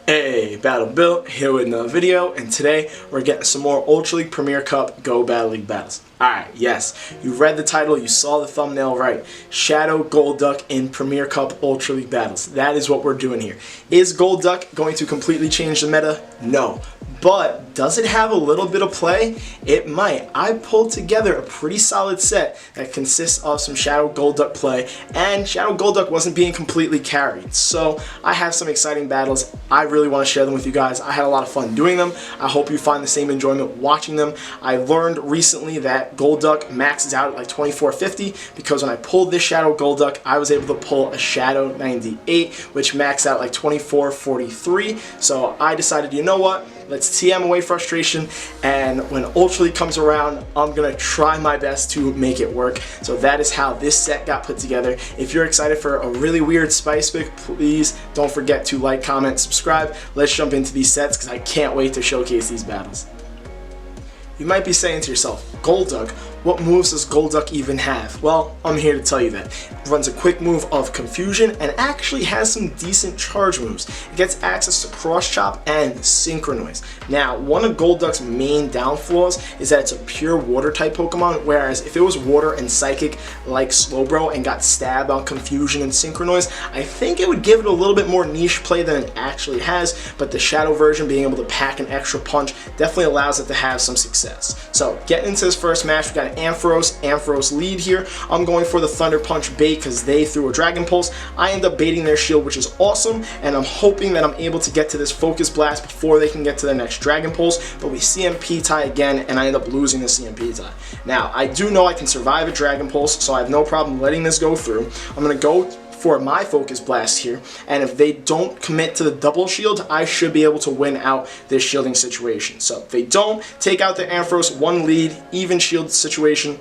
Hey, Battle Bill here with another video, and today we're getting some more Ultra League Premier Cup Go Battle League battles. Alright, yes, you read the title, you saw the thumbnail right. Shadow Golduck in Premier Cup Ultra League battles. That is what we're doing here. Is Golduck going to completely change the meta? No. But does it have a little bit of play? It might. I pulled together a pretty solid set that consists of some Shadow Golduck play, and Shadow Golduck wasn't being completely carried. So I have some exciting battles. I really want to share them with you guys. I had a lot of fun doing them. I hope you find the same enjoyment watching them. I learned recently that Golduck maxes out at like 2450 because when I pulled this Shadow Golduck, I was able to pull a Shadow 98, which maxed out like 2443. So I decided, you know what? Let's TM away frustration, and when Ultra League comes around, I'm going to try my best to make it work. So that is how this set got put together. If you're excited for a really weird spice pick, please don't forget to like, comment, subscribe. Let's jump into these sets because I can't wait to showcase these battles. You might be saying to yourself, Golduck, what moves does Golduck even have? Well, I'm here to tell you that. It runs a quick move of Confusion and actually has some decent charge moves. It gets access to Cross Chop and Synchronoise. Now, one of Golduck's main downfalls is that it's a pure water type Pokemon, whereas if it was water and psychic like Slowbro and got stabbed on Confusion and Synchronoise, I think it would give it a little bit more niche play than it actually has, but the Shadow version being able to pack an extra punch definitely allows it to have some success. So, getting into this first match, we got Ampharos lead here. I'm going for the Thunder Punch bait because they threw a Dragon Pulse. I end up baiting their shield, which is awesome, and I'm hoping that I'm able to get to this Focus Blast before they can get to their next Dragon Pulse, but we CMP tie again, and I end up losing the CMP tie. Now, I do know I can survive a Dragon Pulse, so I have no problem letting this go through. I'm going to go for my Focus Blast here, and if they don't commit to the double shield, I should be able to win out this shielding situation. So if they don't take out the Ampharos, one lead, even shield situation,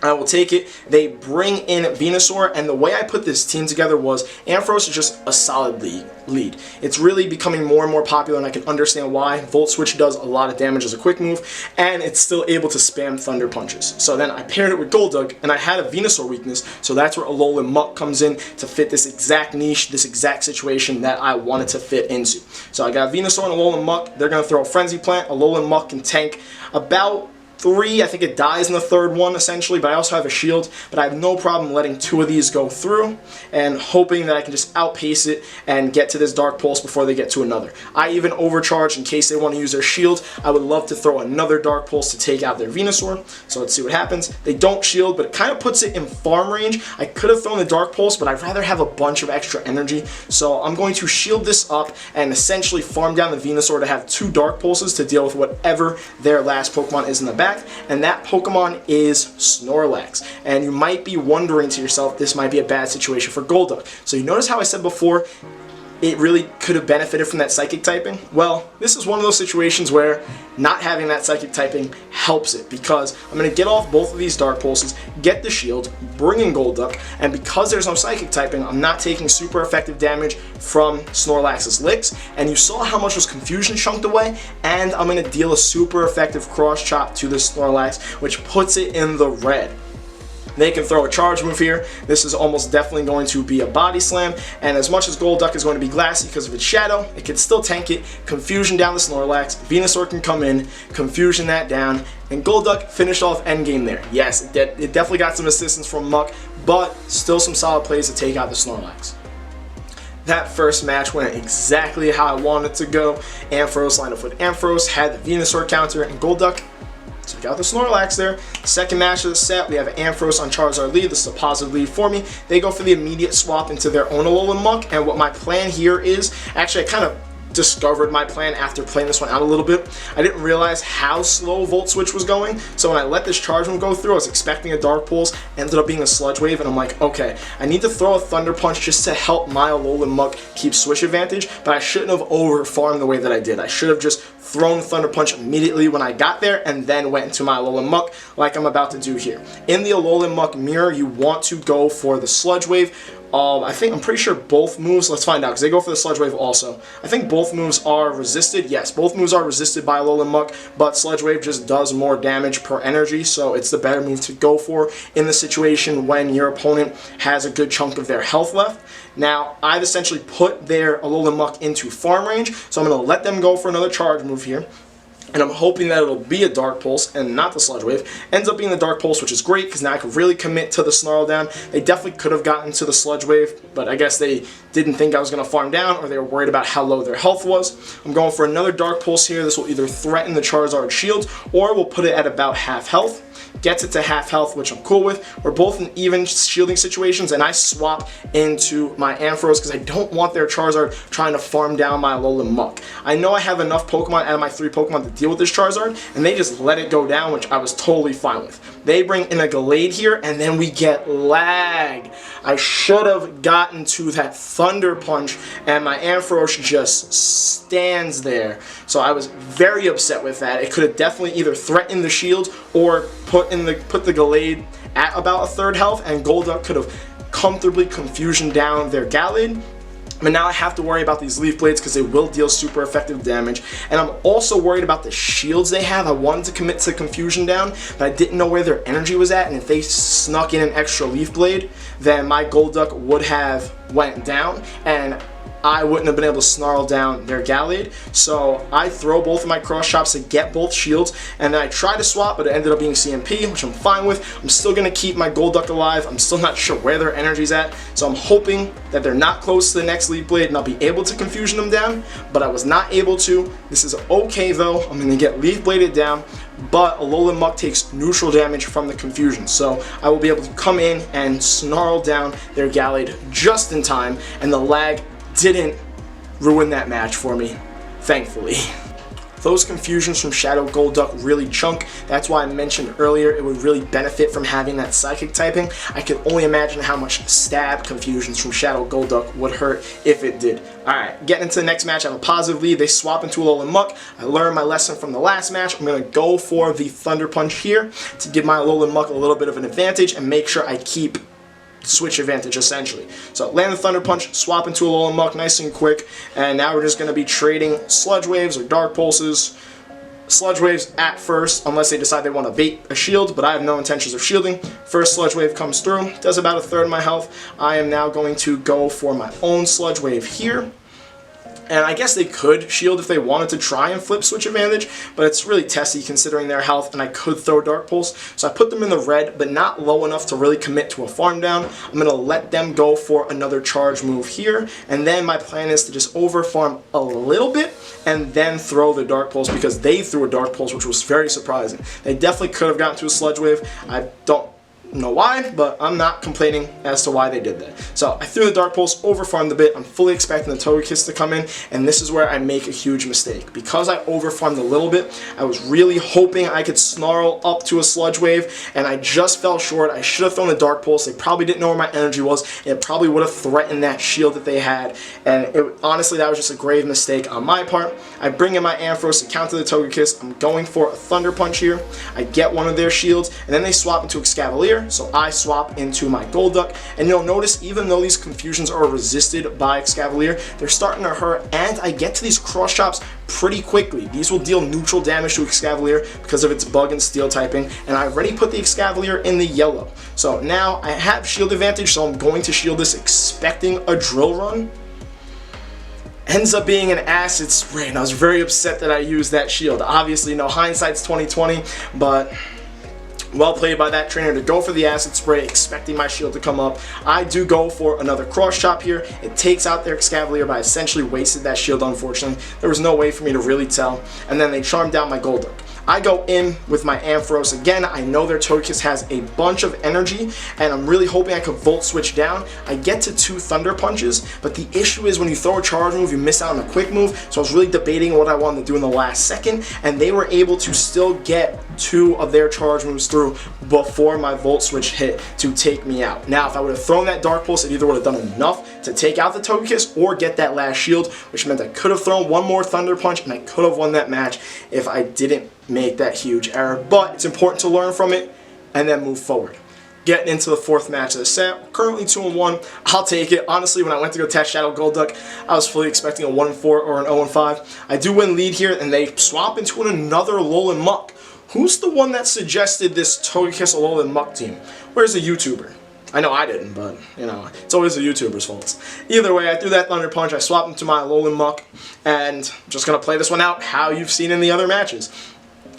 I will take it. They bring in Venusaur, and the way I put this team together was Ampharos is just a solid lead. It's really becoming more and more popular, and I can understand why. Volt Switch does a lot of damage as a quick move, and it's still able to spam Thunder Punches. So then I paired it with Golduck, and I had a Venusaur weakness, so that's where Alolan Muck comes in to fit this exact niche, this exact situation that I wanted to fit into. So I got Venusaur and Alolan Muck. They're going to throw a Frenzy Plant. Alolan Muck can tank about 3, I think it dies in the third one essentially, but I also have a shield, but I have no problem letting 2 of these go through and hoping that I can just outpace it and get to this Dark Pulse before they get to another. I even overcharge in case they want to use their shield. I would love to throw another Dark Pulse to take out their Venusaur, so let's see what happens. They don't shield, but it kind of puts it in farm range. I could have thrown the Dark Pulse, but I'd rather have a bunch of extra energy, so I'm going to shield this up and essentially farm down the Venusaur to have 2 Dark Pulses to deal with whatever their last Pokemon is in the back. And that Pokemon is Snorlax. And you might be wondering to yourself, this might be a bad situation for Golduck. So you notice how I said before, it really could have benefited from that Psychic typing? Well, this is one of those situations where not having that Psychic typing helps it, because I'm going to get off both of these Dark Pulses, get the shield, bring in Golduck, and because there's no Psychic typing, I'm not taking super effective damage from Snorlax's licks, and you saw how much was Confusion chunked away, and I'm going to deal a super effective Cross Chop to this Snorlax, which puts it in the red. They can throw a charge move here. This is almost definitely going to be a body slam, and as much as Golduck is going to be glassy because of its shadow, it can still tank it. Confusion down the Snorlax, Venusaur can come in, Confusion that down, and Golduck finished off endgame there. Yes, it definitely got some assistance from Muck, but still some solid plays to take out the Snorlax. That first match went exactly how I wanted it to go. Ampharos lined up with Ampharos, had the Venusaur counter, and Golduck took out the Snorlax there. Second match of the set, we have Ampharos on Charizard lead. This is a positive lead for me. They go for the immediate swap into their own Alolan Muck, and what my plan here is, actually I kind of discovered my plan after playing this one out a little bit. I didn't realize how slow Volt Switch was going, so when I let this charge move go through, I was expecting a Dark Pulse, ended up being a Sludge Wave, and I'm like, okay, I need to throw a Thunder Punch just to help my Alolan Muck keep Switch advantage, but I shouldn't have over-farmed the way that I did. I should have just thrown Thunder Punch immediately when I got there and then went into my Alolan Muck like I'm about to do here. In the Alolan Muck mirror, you want to go for the Sludge Wave, I'm pretty sure both moves, let's find out, because they go for the Sludge Wave also. I think both moves are resisted. Yes, both moves are resisted by Alolan Muck, but Sludge Wave just does more damage per energy, so it's the better move to go for in the situation when your opponent has a good chunk of their health left. Now, I've essentially put their Alolan Muck into farm range, so I'm going to let them go for another charge move here. And I'm hoping that it'll be a Dark Pulse and not the Sludge Wave. Ends up being the Dark Pulse, which is great because now I can really commit to the Snarl down. They definitely could have gotten to the Sludge Wave, but I guess they didn't think I was going to farm down, or they were worried about how low their health was. I'm going for another Dark Pulse here. This will either threaten the Charizard shield, or we'll put it at about half health. Gets it to half health, which I'm cool with. We're both in even shielding situations, and I swap into my Ampharos because I don't want their Charizard trying to farm down my Alolan Muck. I know I have enough Pokemon out of my 3 Pokemon to deal with this Charizard, and they just let it go down, which I was totally fine with. They bring in a Gallade here, and then we get lag. I should have gotten to that Thunder Punch, and my Ampharos just stands there. So I was very upset with that. It could have definitely either threatened the shield or put the Gallade at about a third health, and Golduck could have comfortably confusion down their Gallade. But now I have to worry about these Leaf Blades because they will deal super effective damage. And I'm also worried about the shields they have. I wanted to commit to Confusion down, but I didn't know where their energy was at. And if they snuck in an extra Leaf Blade, then my Golduck would have went down, and I wouldn't have been able to snarl down their Gallade. So I throw both of my cross chops to get both shields, and then I try to swap, but it ended up being CMP, which I'm fine with. I'm still going to keep my Golduck alive. I'm still not sure where their energy's at, so I'm hoping that they're not close to the next Leaf Blade and I'll be able to Confusion them down, but I was not able to. This is okay though. I'm going to get Leaf Bladed down, but Alolan Muck takes neutral damage from the Confusion, so I will be able to come in and snarl down their Gallade just in time, and the lag didn't ruin that match for me, thankfully. Those Confusions from Shadow Golduck really chunk. That's why I mentioned earlier it would really benefit from having that Psychic typing. I can only imagine how much stab Confusions from Shadow Golduck would hurt if it did. Alright, getting into the next match, I have a positive lead. They swap into Alolan Muck. I learned my lesson from the last match. I'm going to go for the Thunder Punch here to give my Alolan Muck a little bit of an advantage and make sure I keep switch advantage essentially. So land the Thunder Punch, swap into Alolan Muck nice and quick, and now we're just going to be trading Sludge Waves or Dark Pulses. Sludge Waves at first, unless they decide they want to bait a shield, but I have no intentions of shielding. First Sludge Wave comes through, does about a third of my health. I am now going to go for my own Sludge Wave here. And I guess they could shield if they wanted to try and flip switch advantage, but it's really testy considering their health, and I could throw Dark Pulse. So I put them in the red, but not low enough to really commit to a farm down. I'm going to let them go for another charge move here, and then my plan is to just over farm a little bit and then throw the Dark Pulse, because they threw a Dark Pulse, which was very surprising. They definitely could have gotten to a Sludge Wave. I don't know why, but I'm not complaining as to why they did that. So I threw the Dark Pulse, overfarmed a bit. I'm fully expecting the Togekiss to come in, and this is where I make a huge mistake. Because I overfarmed a little bit, I was really hoping I could snarl up to a Sludge Wave, and I just fell short. I should have thrown the Dark Pulse. They probably didn't know where my energy was, and it probably would have threatened that shield that they had, and honestly, that was just a grave mistake on my part. I bring in my Ampharos to counter the Togekiss. I'm going for a Thunder Punch here. I get one of their shields, and then they swap into Excavalier. So I swap into my Golduck, and you'll notice even though these Confusions are resisted by Excavalier, they're starting to hurt, and I get to these cross chops pretty quickly. These will deal neutral damage to Excavalier because of its bug and steel typing, and I already put the Excavalier in the yellow. So now I have shield advantage, so I'm going to shield this expecting a Drill Run. Ends up being an Acid Spray, and I was very upset that I used that shield. Obviously, no, hindsight's 20/20, but well played by that trainer to go for the Acid Spray, expecting my shield to come up. I do go for another Cross Chop here. It takes out their Excavalier, but I essentially wasted that shield, unfortunately. There was no way for me to really tell. And then they charm down my Golduck. I go in with my Ampharos again. I know their Togekiss has a bunch of energy, and I'm really hoping I could Volt Switch down. I get to 2 Thunder Punches, but the issue is when you throw a charge move, you miss out on a quick move, so I was really debating what I wanted to do in the last second, and they were able to still get 2 of their charge moves through before my Volt Switch hit to take me out. Now, if I would have thrown that Dark Pulse, it either would have done enough to take out the Togekiss or get that last shield, which meant I could have thrown one more Thunder Punch, and I could have won that match if I didn't make that huge error. But it's important to learn from it and then move forward. getting into the fourth match of the set. Currently 2-1. I'll take it. Honestly, when I went to go test Shadow Golduck, I was fully expecting a 1-4 or an 0-5. I do win lead here, and they swap into another Alolan Muck. Who's the one that suggested this Togekiss Alolan Muck team? Where's the YouTuber? I know I didn't, but, you know, it's always the YouTuber's fault. Either way, I threw that Thunder Punch, I swapped into my Alolan Muck, and I'm just going to play this one out how you've seen in the other matches.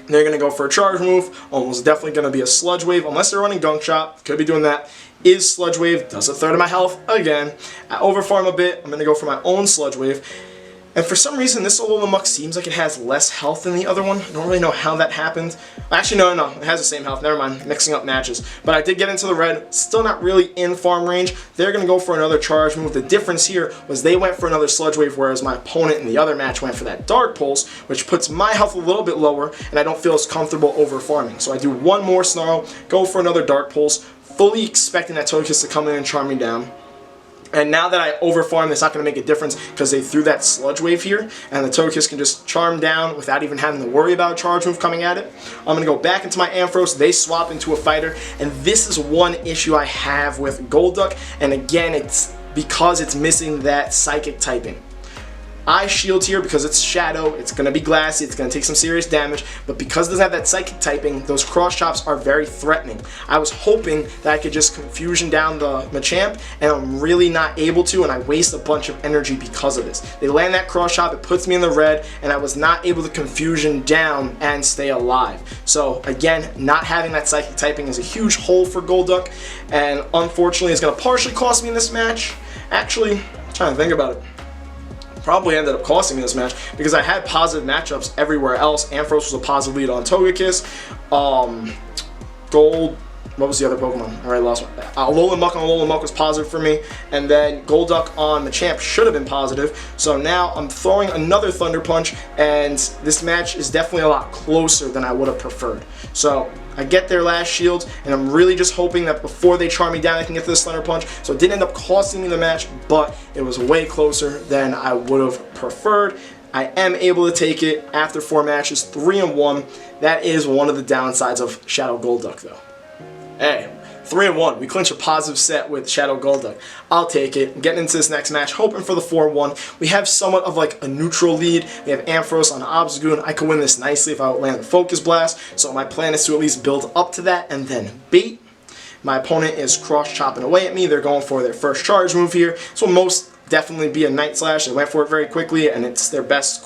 They're going to go for a charge move, almost definitely going to be a Sludge Wave, unless they're running Gunk Shot, could be doing that. Is Sludge Wave, does a third of my health again. I overfarm a bit, I'm going to go for my own Sludge Wave. And for some reason, this Alolan Muck seems like it has less health than the other one. I don't really know how that happened. Actually, no, it has the same health. Never mind, mixing up matches. But I did get into the red, still not really in farm range. They're going to go for another charge move. The difference here was they went for another Sludge Wave, whereas my opponent in the other match went for that Dark Pulse, which puts my health a little bit lower, and I don't feel as comfortable over farming. So I do one more Snarl, go for another Dark Pulse, fully expecting that Togekiss to come in and charm me down. And now that I overfarm, it's not going to make a difference because they threw that Sludge Wave here, and the Togekiss can just charm down without even having to worry about a charge move coming at it. I'm going to go back into my Ampharos, they swap into a fighter, and this is one issue I have with Golduck, and again, it's because it's missing that Psychic typing. I shield here because it's Shadow, it's going to be glassy, it's going to take some serious damage, but because it doesn't have that Psychic typing, those cross chops are very threatening. I was hoping that I could just Confusion down the Machamp, and I'm really not able to, and I waste a bunch of energy because of this. They land that cross chop, it puts me in the red, and I was not able to Confusion down and stay alive. So again, not having that Psychic typing is a huge hole for Golduck, and unfortunately it's going to partially cost me in this match. Actually, I'm trying to think about it. Probably ended up costing me this match because I had positive matchups everywhere else. Ampharos was a positive lead on Togekiss. What was the other Pokemon? I already lost one. Alolan Muck on Alolan Muck was positive for me. And then Golduck on Machamp should have been positive. So now I'm throwing another Thunder Punch, and this match is definitely a lot closer than I would have preferred. So I get their last shield, and I'm really just hoping that before they charm me down, I can get to this Thunder Punch. So it didn't end up costing me the match, but it was way closer than I would have preferred. I am able to take it after 4 matches, 3-1. That is one of the downsides of Shadow Golduck, though. Hey, 3-1. We clinch a positive set with Shadow Golduck. I'll take it. I'm getting into this next match, hoping for the 4-1. We have somewhat of like a neutral lead. We have Ampharos on Obstagoon. I could win this nicely if I land the Focus Blast. So my plan is to at least build up to that and then bait. My opponent is cross-chopping away at me. They're going for their first charge move here. This will most definitely be a Night Slash. They went for it very quickly, and it's their best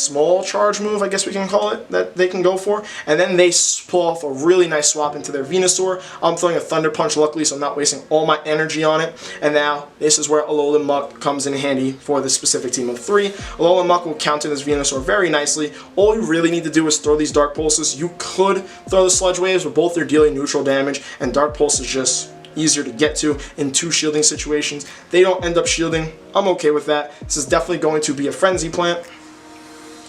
small charge move, I guess we can call it, that they can go for. And then they pull off a really nice swap into their Venusaur. I'm throwing a Thunder Punch, luckily, so I'm not wasting all my energy on it. And now, this is where Alolan Muck comes in handy for this specific team of 3. Alolan Muck will counter this Venusaur very nicely. All you really need to do is throw these Dark Pulses. You could throw the Sludge Waves, but both are dealing neutral damage, and Dark Pulse is just easier to get to in 2 shielding situations. They don't end up shielding. I'm okay with that. This is definitely going to be a Frenzy Plant.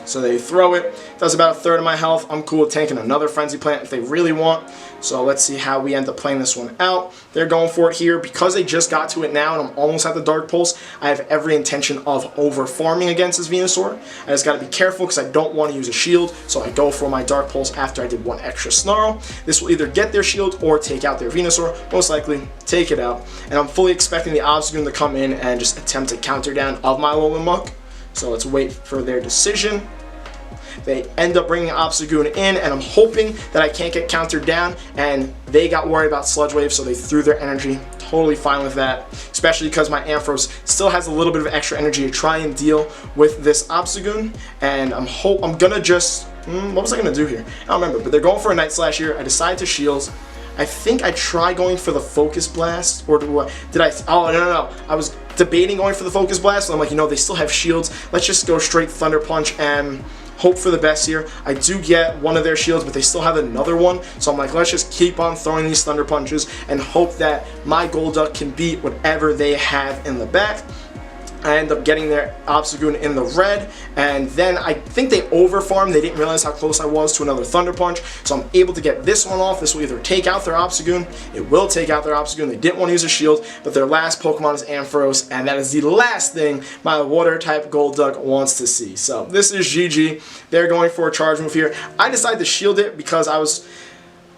So they throw it, does about a third of my health. I'm cool with tanking another Frenzy Plant if they really want. So let's see how we end up playing this one out. They're going for it here. Because they just got to it now and I'm almost at the Dark Pulse, I have every intention of over-farming against this Venusaur. I just got to be careful because I don't want to use a shield, so I go for my Dark Pulse after I did 1 extra Snarl. This will either get their shield or take out their Venusaur. Most likely, take it out. And I'm fully expecting the Obstagoon to come in and just attempt a counter down of my Alolan Muck. So let's wait for their decision. They end up bringing Obstagoon in, and I'm hoping that I can't get countered down, and they got worried about Sludge Wave, so they threw their energy. Totally fine with that, especially because my Ampharos still has a little bit of extra energy to try and deal with this Obstagoon, and I'm gonna just, what was I gonna do here? I don't remember, but they're going for a Night Slash here. I decided to shield. I think I tried going for the Focus Blast, or did I? Oh, no. I was debating going for the Focus Blast, and I'm like, you know, they still have shields. Let's just go straight Thunder Punch and hope for the best here. I do get one of their shields, but they still have another one. So I'm like, let's just keep on throwing these Thunder Punches and hope that my Golduck can beat whatever they have in the back. I end up getting their Obstagoon in the red, and then I think they overfarmed. They didn't realize how close I was to another Thunder Punch, so I'm able to get this one off. This will either take out their Obstagoon, it will take out their Obstagoon. They didn't want to use a shield, but their last Pokemon is Ampharos, and that is the last thing my Water-type Golduck wants to see. So this is GG. They're going for a charge move here. I decided to shield it because I was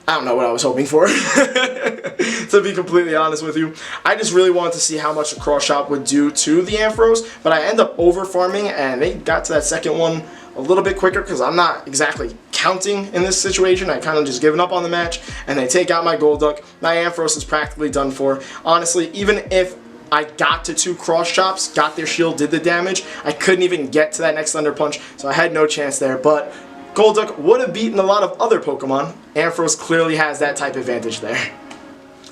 I don't know what I was hoping for, to be completely honest with you. I just really wanted to see how much the cross chop would do to the Ampharos, but I end up over farming, and they got to that second one a little bit quicker because I'm not exactly counting in this situation. I kind of just given up on the match, and they take out my Golduck. My Ampharos is practically done for. Honestly, even if I got to 2 cross chops, got their shield, did the damage, I couldn't even get to that next Thunder Punch, so I had no chance there. But Golduck would have beaten a lot of other Pokemon. Ampharos clearly has that type advantage there.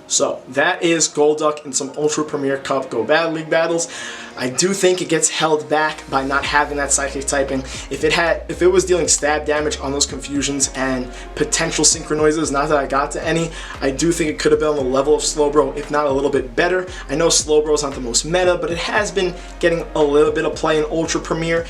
So that is Golduck in some Ultra Premier Cup Go Battle League battles. I do think it gets held back by not having that Psychic typing. If it was dealing stab damage on those confusions and potential Synchro Noises, not that I got to any, I do think it could have been on the level of Slowbro, if not a little bit better. I know Slowbro's not the most meta, but it has been getting a little bit of play in Ultra Premier.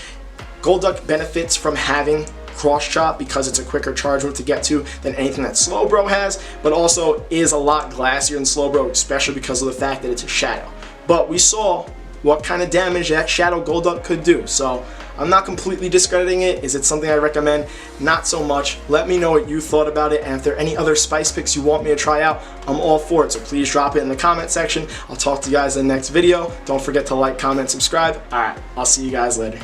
Golduck benefits from having Cross Chop because it's a quicker charge move to get to than anything that Slowbro has, but also is a lot glassier than Slowbro, especially because of the fact that it's a Shadow. But we saw what kind of damage that Shadow Golduck could do, so I'm not completely discrediting it. Is it something I recommend? Not so much. Let me know what you thought about it, and if there are any other Spice picks you want me to try out, I'm all for it, so please drop it in the comment section. I'll talk to you guys in the next video. Don't forget to like, comment, subscribe. Alright, I'll see you guys later.